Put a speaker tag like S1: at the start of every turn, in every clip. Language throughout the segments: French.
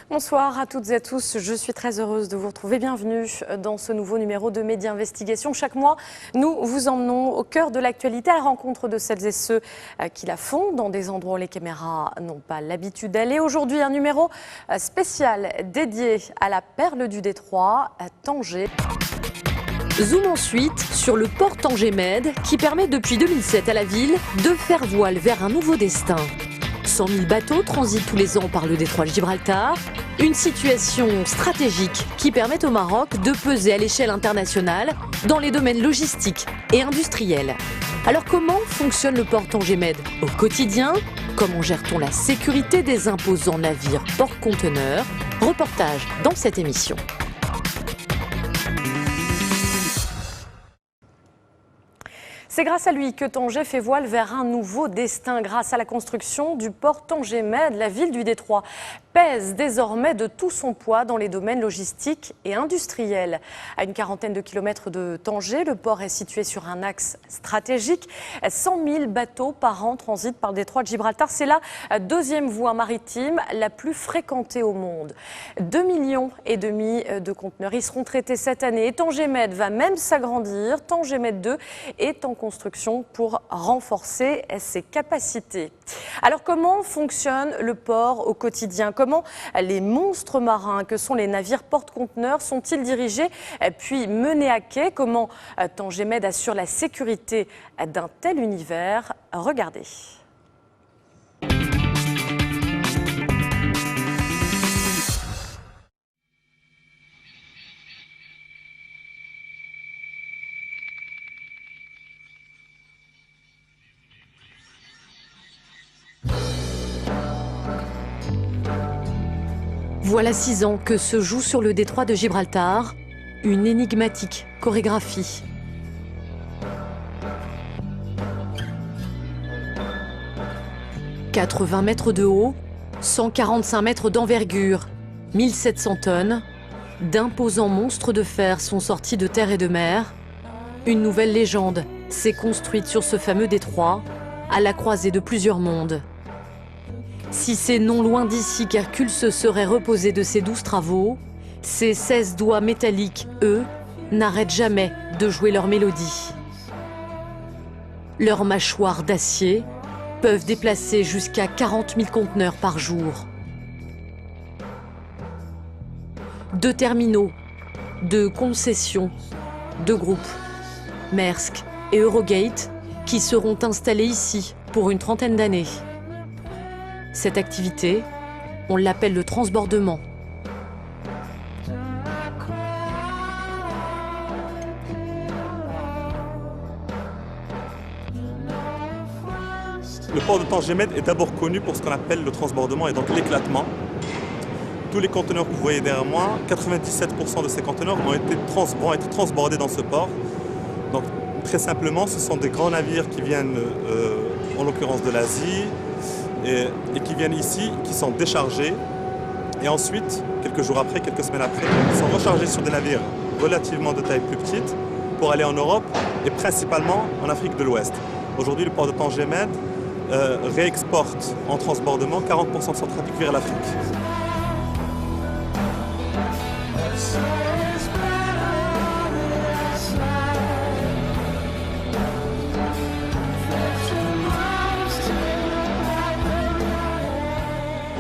S1: Bonsoir à toutes et à tous, je suis très heureuse de vous retrouver. Bienvenue dans ce nouveau numéro de Média Investigation. Chaque mois, nous vous emmenons au cœur de l'actualité à la rencontre de celles et ceux qui la font dans des endroits où les caméras n'ont pas l'habitude d'aller. Aujourd'hui, un numéro spécial dédié à la perle du Détroit, à Tanger.
S2: Zoom ensuite sur le port Tanger-Med qui permet depuis 2007 à la ville de faire voile vers un nouveau destin. 100 000 bateaux transitent tous les ans par le détroit de Gibraltar. Une situation stratégique qui permet au Maroc de peser à l'échelle internationale dans les domaines logistiques et industriels. Alors comment fonctionne le port Tanger-Med au quotidien? Comment gère-t-on la sécurité des imposants navires porte-conteneurs? Reportage dans cette émission.
S1: C'est grâce à lui que Tanger fait voile vers un nouveau destin. Grâce à la construction du port Tanger-Med, la ville du Détroit pèse désormais de tout son poids dans les domaines logistiques et industriels. À une quarantaine de kilomètres de Tanger, le port est situé sur un axe stratégique. 100 000 bateaux par an transitent par le détroit de Gibraltar. C'est la deuxième voie maritime la plus fréquentée au monde. 2,5 millions de conteneurs y seront traités cette année. Et Tanger-Med va même s'agrandir. Tanger-Med 2 est en construction pour renforcer ses capacités. Alors comment fonctionne le port au quotidien? Comment les monstres marins que sont les navires porte-conteneurs sont-ils dirigés puis menés à quai? Comment Tanger-Med assure la sécurité d'un tel univers? Regardez.
S2: Voilà 6 ans que se joue sur le détroit de Gibraltar une énigmatique chorégraphie. « 80 mètres de haut, 145 mètres d'envergure, 1700 tonnes, d'imposants monstres de fer sont sortis de terre et de mer. Une nouvelle légende s'est construite sur ce fameux détroit, à la croisée de plusieurs mondes. Si c'est non loin d'ici qu'Hercule se serait reposé de ses 12 travaux, ses 16 doigts métalliques, eux, n'arrêtent jamais de jouer leur mélodie. Leurs mâchoires d'acier peuvent déplacer jusqu'à 40 000 conteneurs par jour. 2 terminaux, 2 concessions, 2 groupes, Maersk et Eurogate, qui seront installés ici pour une trentaine d'années. Cette activité, on l'appelle le transbordement.
S3: Le port de Tanger-Med est d'abord connu pour ce qu'on appelle le transbordement et donc l'éclatement. Tous les conteneurs que vous voyez derrière moi, 97% de ces conteneurs vont être transbordés dans ce port. Donc très simplement, ce sont des grands navires qui viennent, en l'occurrence de l'Asie, et qui viennent ici, qui sont déchargés. Et ensuite, quelques jours après, quelques semaines après, ils sont rechargés sur des navires relativement de taille plus petite pour aller en Europe et principalement en Afrique de l'Ouest. Aujourd'hui, le port de Tanger-Med réexporte en transbordement 40% de son trafic vers l'Afrique.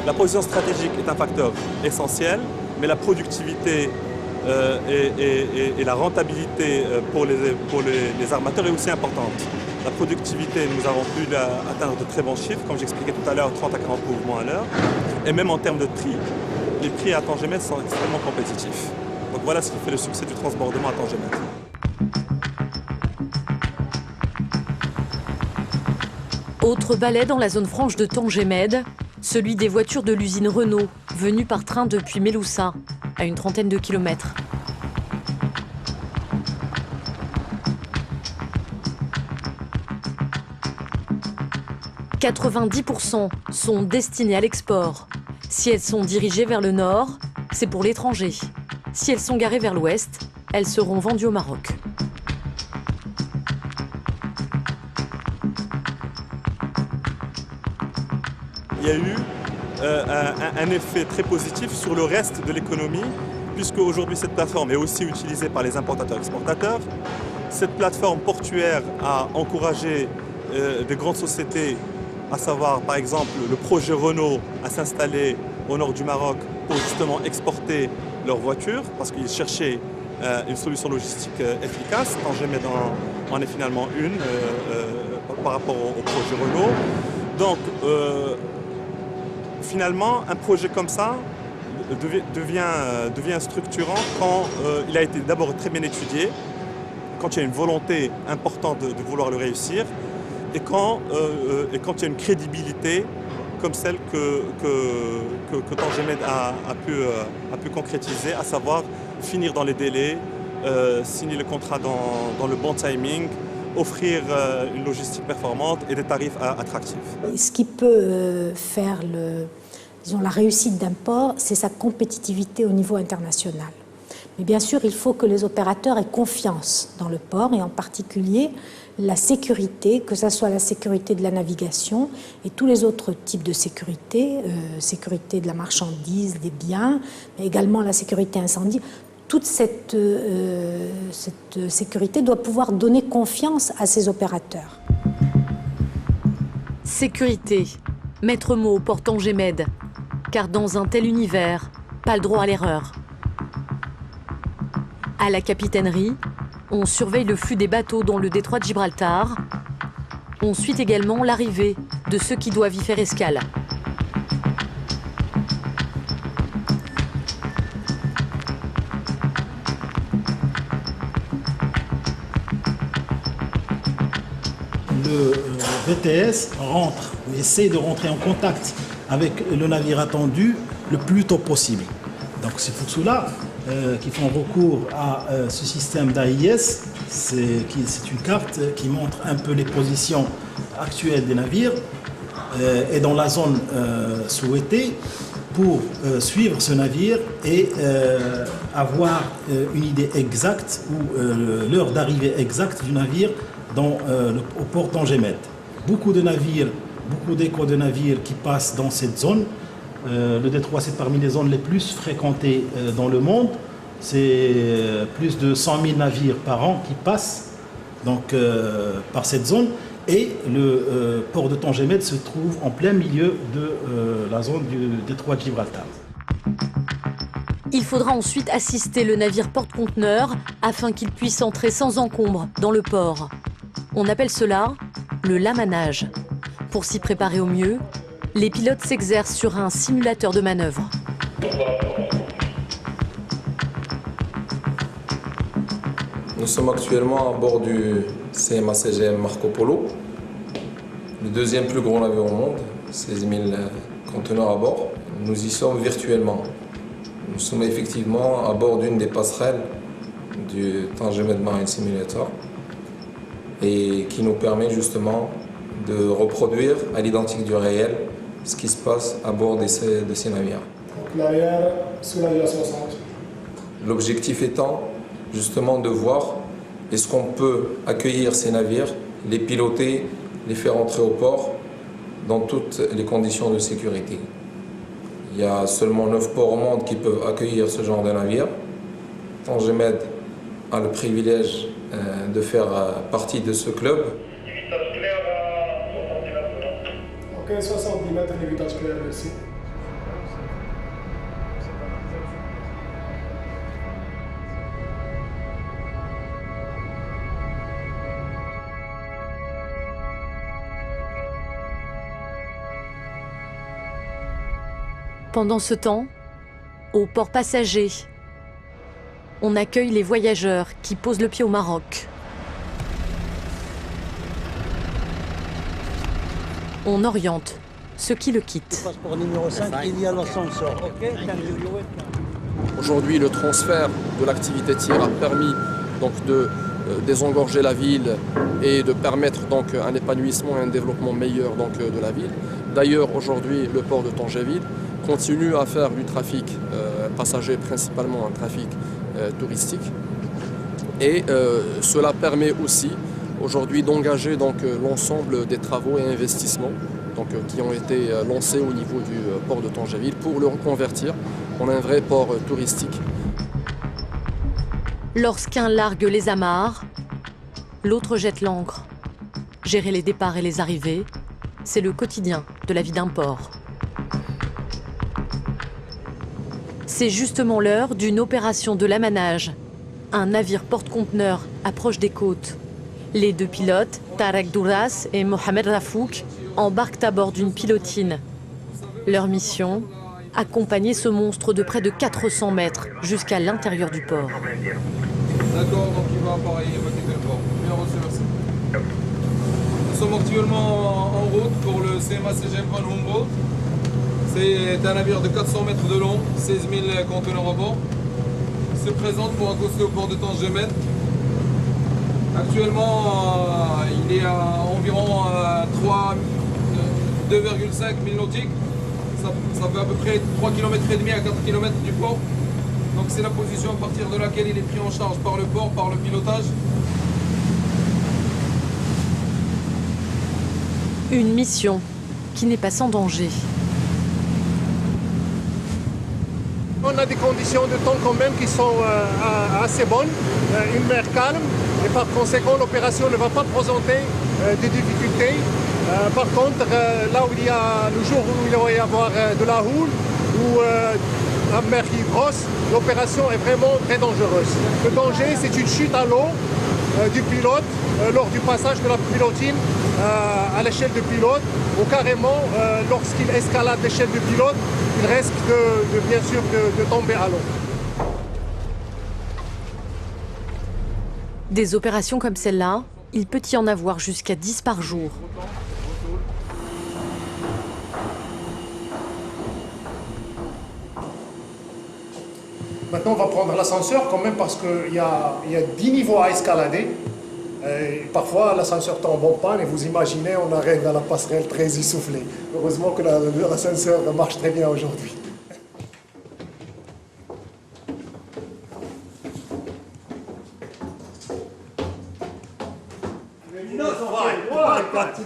S3: La position stratégique est un facteur essentiel, mais la productivité et la rentabilité pour les armateurs est aussi importante. La productivité, nous avons pu atteindre de très bons chiffres, comme j'expliquais tout à l'heure, 30 à 40 mouvements à l'heure. Et même en termes de prix, les prix à Tanger-Med sont extrêmement compétitifs. Donc voilà ce qui fait le succès du transbordement à Tanger-Med.
S2: Autre balai dans la zone franche de Tanger-Med, celui des voitures de l'usine Renault, venues par train depuis Meloussa, à une trentaine de kilomètres. « 90% sont destinées à l'export. Si elles sont dirigées vers le nord, c'est pour l'étranger. Si elles sont garées vers l'ouest, elles seront vendues au Maroc.
S3: Il y a eu un effet très positif sur le reste de l'économie, puisque aujourd'hui cette plateforme est aussi utilisée par les importateurs-exportateurs. Cette plateforme portuaire a encouragé des grandes sociétés, à savoir par exemple le projet Renault, à s'installer au nord du Maroc pour justement exporter leurs voitures, parce qu'ils cherchaient une solution logistique efficace. Tangemed en est finalement une par rapport au projet Renault. Donc finalement, un projet comme ça devient structurant quand il a été d'abord très bien étudié, quand il y a une volonté importante de vouloir le réussir, et quand il y a une crédibilité comme celle que Tangemed a pu concrétiser, à savoir finir dans les délais, signer le contrat dans le bon timing, offrir une logistique performante et des tarifs attractifs.
S4: Ce qui peut faire la réussite d'un port, c'est sa compétitivité au niveau international. Mais bien sûr, il faut que les opérateurs aient confiance dans le port, et en particulier la sécurité, que ce soit la sécurité de la navigation et tous les autres types de sécurité, sécurité de la marchandise, des biens, mais également la sécurité incendie. Toute cette sécurité doit pouvoir donner confiance à ces opérateurs.
S2: Sécurité, maître mot au port Tangemed, car dans un tel univers, pas le droit à l'erreur. À la capitainerie, on surveille le flux des bateaux dans le détroit de Gibraltar. On suit également l'arrivée de ceux qui doivent y faire escale.
S5: Le VTS rentre, ou essaie de rentrer en contact avec le navire attendu le plus tôt possible. Donc c'est pour cela qu'ils font recours à ce système d'AIS. C'est une carte qui montre un peu les positions actuelles des navires et dans la zone souhaitée pour suivre ce navire et avoir une idée exacte ou l'heure d'arrivée exacte du navire au port Tangemed. Beaucoup de navires, beaucoup d'échos de navires qui passent dans cette zone. Le détroit, c'est parmi les zones les plus fréquentées dans le monde. C'est plus de 100 000 navires par an qui passent donc, par cette zone. Et le port de Tangemed se trouve en plein milieu de la zone du détroit de Gibraltar.
S2: Il faudra ensuite assister le navire porte-conteneur afin qu'il puisse entrer sans encombre dans le port. On appelle cela le lamanage. Pour s'y préparer au mieux, les pilotes s'exercent sur un simulateur de manœuvre.
S6: Nous sommes actuellement à bord du CMA-CGM Marco Polo, le deuxième plus gros navire au monde, 16 000 conteneurs à bord. Nous y sommes virtuellement. Nous sommes effectivement à bord d'une des passerelles du Tangemed Marine Simulator et qui nous permet justement de reproduire à l'identique du réel ce qui se passe à bord de ces navires.
S7: Donc l'arrière sous la via 60.
S6: L'objectif étant justement de voir est-ce qu'on peut accueillir ces navires, les piloter, les faire entrer au port dans toutes les conditions de sécurité. Il y a seulement 9 ports au monde qui peuvent accueillir ce genre de navire. Tangemed a le privilège de faire partie de ce club.
S7: Ok, 70 mètres, l'évitage clair ici.
S2: Pendant ce temps, au port passager, on accueille les voyageurs qui posent le pied au Maroc. On oriente ceux qui le quittent.
S8: Passeport numéro 5, il y a l'ascenseur.
S9: Aujourd'hui, le transfert de l'activité tir a permis donc, de désengorger la ville et de permettre donc, un épanouissement et un développement meilleur donc, de la ville. D'ailleurs, aujourd'hui, le port de Tangemed continue à faire du trafic passagers, principalement un trafic touristique. Et cela permet aussi aujourd'hui d'engager l'ensemble des travaux et investissements qui ont été lancés au niveau du port de Tangéville pour le reconvertir en un vrai port touristique.
S2: Lorsqu'un largue les amarres, l'autre jette l'ancre. Gérer les départs et les arrivées, c'est le quotidien de la vie d'un port. C'est justement l'heure d'une opération de l'amanage. Un navire porte-conteneurs approche des côtes. Les deux pilotes, Tarek Douras et Mohamed Rafouk, embarquent à bord d'une pilotine. Leur mission, accompagner ce monstre de près de 400 mètres jusqu'à l'intérieur du port.
S6: D'accord, donc il va appareiller, il va quitter le port. Bien reçu, merci. Nous sommes actuellement en route pour le CMA CGM Van Humboldt. C'est un navire de 400 mètres de long, 16 000 conteneurs à bord. Il se présente pour accoster au port de Tangémed. Actuellement, il est à environ 2,5 milles nautiques. Ça fait à peu près 3,5 km à 4 km du port. Donc c'est la position à partir de laquelle il est pris en charge par le port, par le pilotage.
S2: Une mission qui n'est pas sans danger.
S10: On a des conditions de temps quand même qui sont assez bonnes, une mer calme et par conséquent l'opération ne va pas présenter de difficultés. Par contre, là où il y a le jour où il va y avoir de la houle ou la mer qui est grosse, l'opération est vraiment très dangereuse. Le danger, c'est une chute à l'eau du pilote lors du passage de la pilotine à l'échelle de pilote ou carrément lorsqu'il escalade l'échelle de pilote, il risque bien sûr de tomber à l'eau.
S2: Des opérations comme celle-là, il peut y en avoir jusqu'à 10 par jour.
S10: Maintenant, on va prendre l'ascenseur quand même parce qu'il y a 10 niveaux à escalader. Et parfois, l'ascenseur tombe en panne et vous imaginez, on arrive dans la passerelle très essoufflée. Heureusement que l'ascenseur marche très bien aujourd'hui.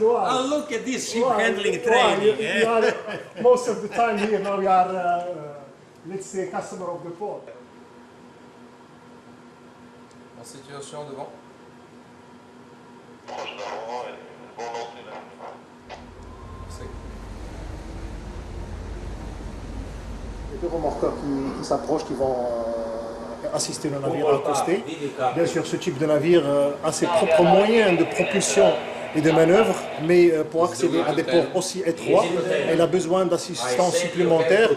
S8: Oh, look at this ship handling training.
S10: Most of the time here now we are, let's say, customer of the port.
S6: En situation devant.
S10: Les deux remorqueurs qui s'approchent, qui vont assister le navire à accoster. Bien sûr, ce type de navire a ses propres moyens de propulsion et de manœuvre, mais pour accéder à des ports aussi étroits, elle a besoin d'assistance supplémentaire.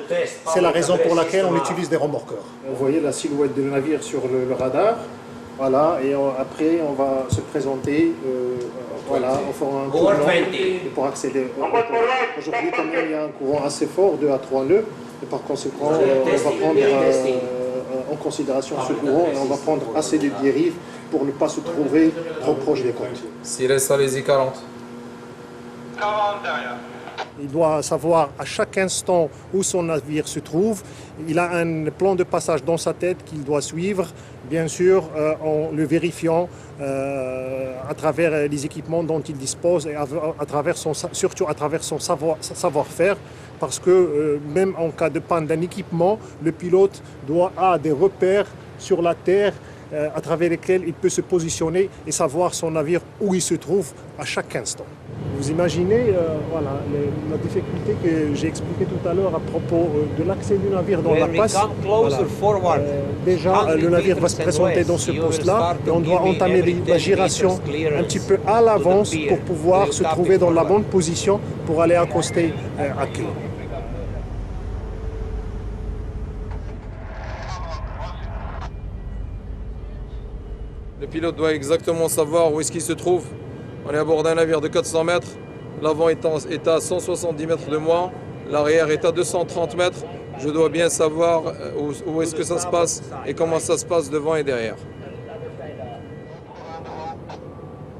S10: C'est la raison pour laquelle on utilise des remorqueurs. Vous voyez la silhouette du navire sur le radar. Voilà, et après on va se présenter, voilà, en faisant un tournant pour accéder au port. Aujourd'hui, quand même, il y a un courant assez fort, 2 à 3 nœuds, et par conséquent, on va prendre en considération ce courant et on va prendre assez de dérive pour ne pas se trouver trop proche des côtes.
S6: S'il laisse allez-y 40.
S10: 40 derrière. Il doit savoir à chaque instant où son navire se trouve. Il a un plan de passage dans sa tête qu'il doit suivre, bien sûr, en le vérifiant à travers les équipements dont il dispose et surtout à travers son savoir-faire. Parce que même en cas de panne d'un équipement, le pilote a des repères sur la terre à travers lesquels il peut se positionner et savoir son navire où il se trouve à chaque instant. Vous imaginez voilà, la difficulté que j'ai expliquée tout à l'heure à propos de l'accès du navire dans la passe. Voilà. Déjà, le navire va se présenter dans ce poste-là et on doit entamer la giration un petit peu à l'avance pour pouvoir se trouver dans la bonne position pour aller accoster à quai.
S6: Le pilote doit exactement savoir où est-ce qu'il se trouve. On est à bord d'un navire de 400 mètres. L'avant est à 170 mètres de moi. L'arrière est à 230 mètres. Je dois bien savoir où est-ce que ça se passe et comment ça se passe devant et derrière.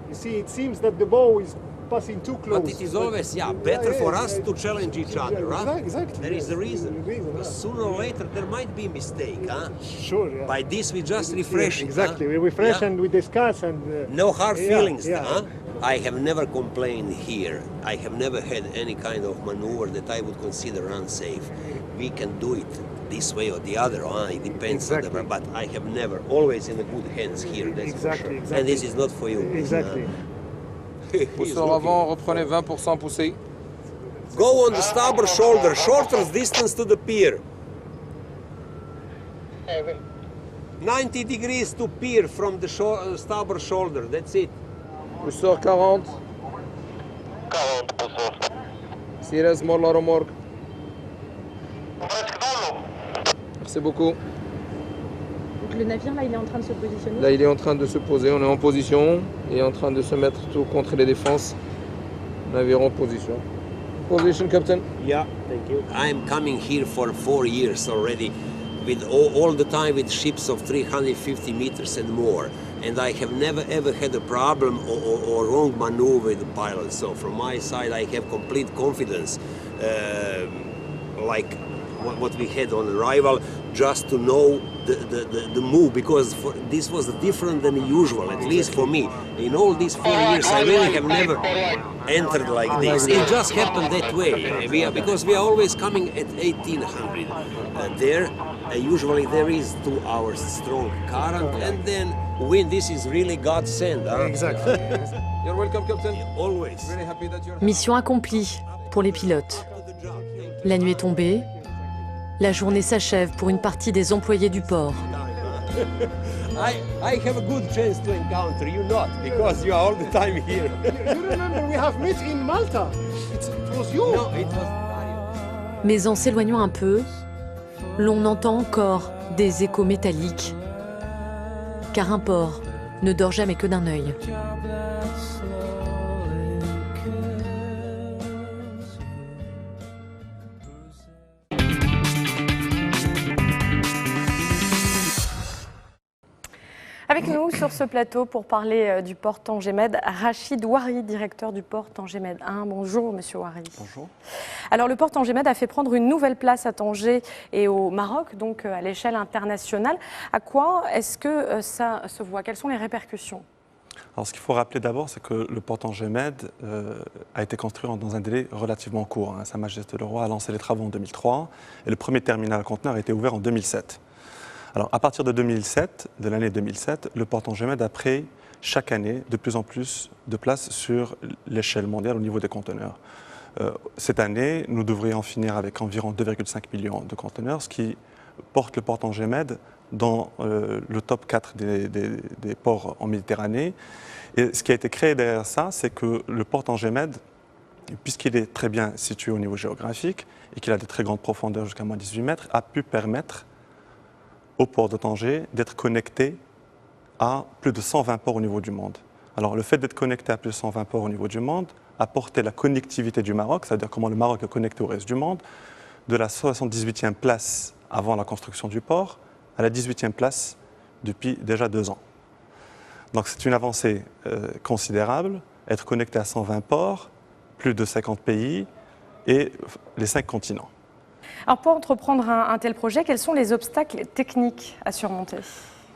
S10: You see, it seems that the bow is passing too close.
S8: But it is always, better for us to challenge each other, right?
S10: Exactly.
S8: There is the reason. Because sooner or later there might be a mistake, huh?
S10: Sure, yeah.
S8: By this we just refresh it,
S10: Exactly,
S8: huh?
S10: we refresh and we discuss and...
S8: No hard feelings,
S10: yeah.
S8: huh? I have never complained here. I have never had any kind of maneuver that I would consider unsafe. We can do it this way or the other, it depends on the, but I have never, always in the good hands here, that's for sure. And this is not for you.
S10: Exactly.
S9: Pousseur avant, reprenez 20% poussé.
S8: Go on the starboard shoulder, shortest distance to the pier. 90 degrees to pier from the starboard shoulder, that's it.
S9: Pousseur 40.
S11: 40 pousseur.
S9: Sires mort la remorque. Merci beaucoup.
S1: Donc le navire, là, il est en train de se positionner.
S9: Là, il est en train de se poser. On est en position. Il est en train de se mettre tout contre les défenses. Navire en position. Position, Captain.
S8: Yeah, thank you. I'm coming here for 4 years already, with all the time with ships of 350 meters and more. And I have never ever had a problem or wrong maneuver with the pilot. So from my side, I have complete confidence, like what we had on arrival, just to know the move, because this was different than usual, at least for me. In all these 4 years, I really have never entered like this. It just happened that way, because we are always coming at 1800 there. Usually there is 2 hours strong current, and then wind. This is really God sent. Huh?
S10: Exactly.
S9: You're welcome, Captain.
S8: Always.
S9: Very happy that you're...
S2: Mission accomplie pour les pilotes. La nuit est tombée. La journée s'achève pour une partie des employés du port.
S8: I have a good chance to encounter you not, because you are all the time here.
S10: You remember we have met in Malta. It was you.
S8: No, it was...
S2: Mais en s'éloignant un peu, l'on entend encore des échos métalliques. Car un port ne dort jamais que d'un œil.
S1: Avec nous sur ce plateau pour parler du port Tanger-Med, Rachid Ouari, directeur du port Tanger-Med 1. Bonjour Monsieur Ouari.
S3: Bonjour.
S1: Alors le port Tanger-Med a fait prendre une nouvelle place à Tanger et au Maroc, donc à l'échelle internationale. À quoi est-ce que ça se voit? Quelles sont les répercussions?
S3: Alors, ce qu'il faut rappeler d'abord, c'est que le port Tanger-Med a été construit dans un délai relativement court. Sa Majesté le Roi a lancé les travaux en 2003 et le premier terminal à conteneurs a été ouvert en 2007. Alors, à partir de 2007, de l'année 2007, le port Tanger-Med a pris chaque année de plus en plus de place sur l'échelle mondiale au niveau des conteneurs. Cette année, nous devrions en finir avec environ 2,5 millions de conteneurs, ce qui porte le port Tanger-Med dans le top 4 des ports en Méditerranée. Et ce qui a été créé derrière ça, c'est que le port Tanger-Med, puisqu'il est très bien situé au niveau géographique et qu'il a de très grandes profondeurs jusqu'à moins 18 mètres, a pu permettre au port de Tanger d'être connecté à plus de 120 ports au niveau du monde. Alors le fait d'être connecté à plus de 120 ports au niveau du monde a porté la connectivité du Maroc, c'est-à-dire comment le Maroc est connecté au reste du monde, de la 78e place avant la construction du port à la 18e place depuis déjà 2 ans. Donc c'est une avancée considérable, être connecté à 120 ports, plus de 50 pays et les 5 continents.
S1: Alors pour entreprendre un tel projet, quels sont les obstacles techniques à surmonter?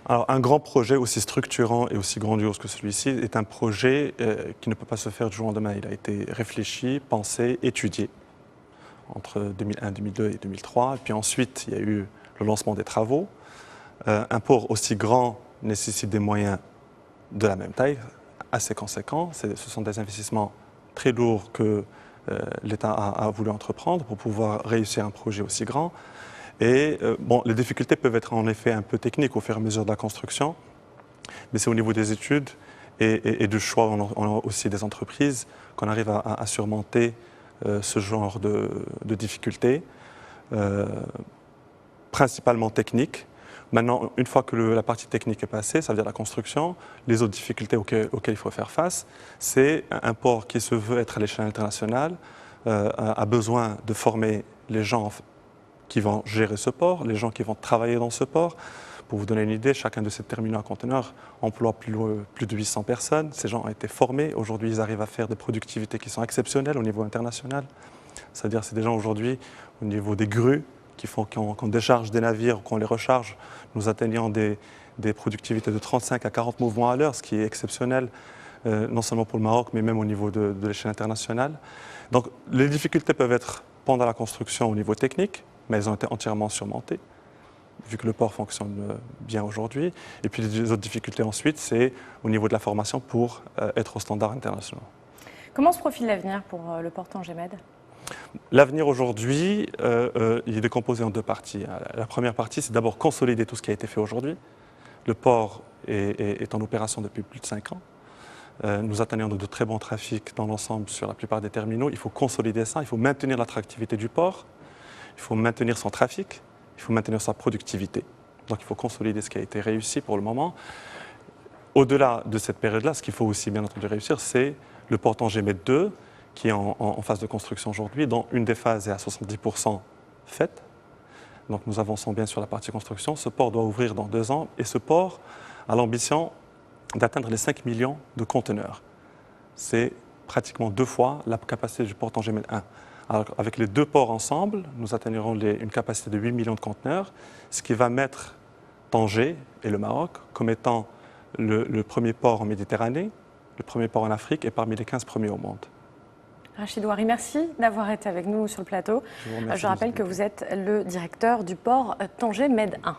S3: Alors, un grand projet aussi structurant et aussi grandiose que celui-ci est un projet qui ne peut pas se faire du jour au lendemain. Il a été réfléchi, pensé, étudié entre 2001, 2002 et 2003. Et puis ensuite, il y a eu le lancement des travaux. Un port aussi grand nécessite des moyens de la même taille, assez conséquents. Ce sont des investissements très lourds que l'État a voulu entreprendre pour pouvoir réussir un projet aussi grand. Et bon, les difficultés peuvent être en effet un peu techniques au fur et à mesure de la construction, mais c'est au niveau des études et du choix aussi des entreprises qu'on arrive à surmonter ce genre de difficultés, principalement techniques. Maintenant, une fois que la partie technique est passée, ça veut dire la construction, les autres difficultés auxquelles il faut faire face, c'est un port qui se veut être à l'échelle internationale, a besoin de former les gens qui vont gérer ce port, les gens qui vont travailler dans ce port, Pour vous donner une idée, chacun de ces terminaux à conteneurs emploie plus de 800 personnes. Ces gens ont été formés. Aujourd'hui, ils arrivent à faire des productivités qui sont exceptionnelles au niveau international. C'est-à-dire c'est des gens aujourd'hui, au niveau des grues, qu'on décharge des navires, qu'on les recharge, nous atteignons des productivités de 35 à 40 mouvements à l'heure, ce qui est exceptionnel, non seulement pour le Maroc, mais même au niveau de l'échelle internationale. Donc les difficultés peuvent être pendant la construction au niveau technique, mais elles ont été entièrement surmontées, vu que le port fonctionne bien aujourd'hui. Et puis les autres difficultés ensuite, c'est au niveau de la formation pour être aux standards internationaux.
S1: Comment se profile l'avenir pour le port Tanger-Med ?
S3: L'avenir aujourd'hui, il est décomposé en deux parties. La première partie, c'est d'abord consolider tout ce qui a été fait aujourd'hui. Le port est en opération depuis plus de 5 ans. Nous atteignons de très bons trafics dans l'ensemble sur la plupart des terminaux. Il faut consolider ça, il faut maintenir l'attractivité du port, il faut maintenir son trafic, il faut maintenir sa productivité. Donc il faut consolider ce qui a été réussi pour le moment. Au-delà de cette période-là, ce qu'il faut aussi bien entendu réussir, c'est le port Tanger-Med 2, qui est en phase de construction aujourd'hui, dont une des phases est à 70% faite. Donc nous avançons bien sur la partie construction. Ce port doit ouvrir dans 2 ans et ce port a l'ambition d'atteindre les 5 millions de conteneurs. C'est pratiquement 2 fois la capacité du port Tanger-Med 1. Alors, avec les 2 ports ensemble, nous atteindrons une capacité de 8 millions de conteneurs, ce qui va mettre Tanger et le Maroc comme étant le premier port en Méditerranée, le premier port en Afrique et parmi les 15 premiers au monde.
S1: Rachid Ouari, merci d'avoir été avec nous sur le plateau. Je rappelle que vous êtes le directeur du port Tanger-Med 1.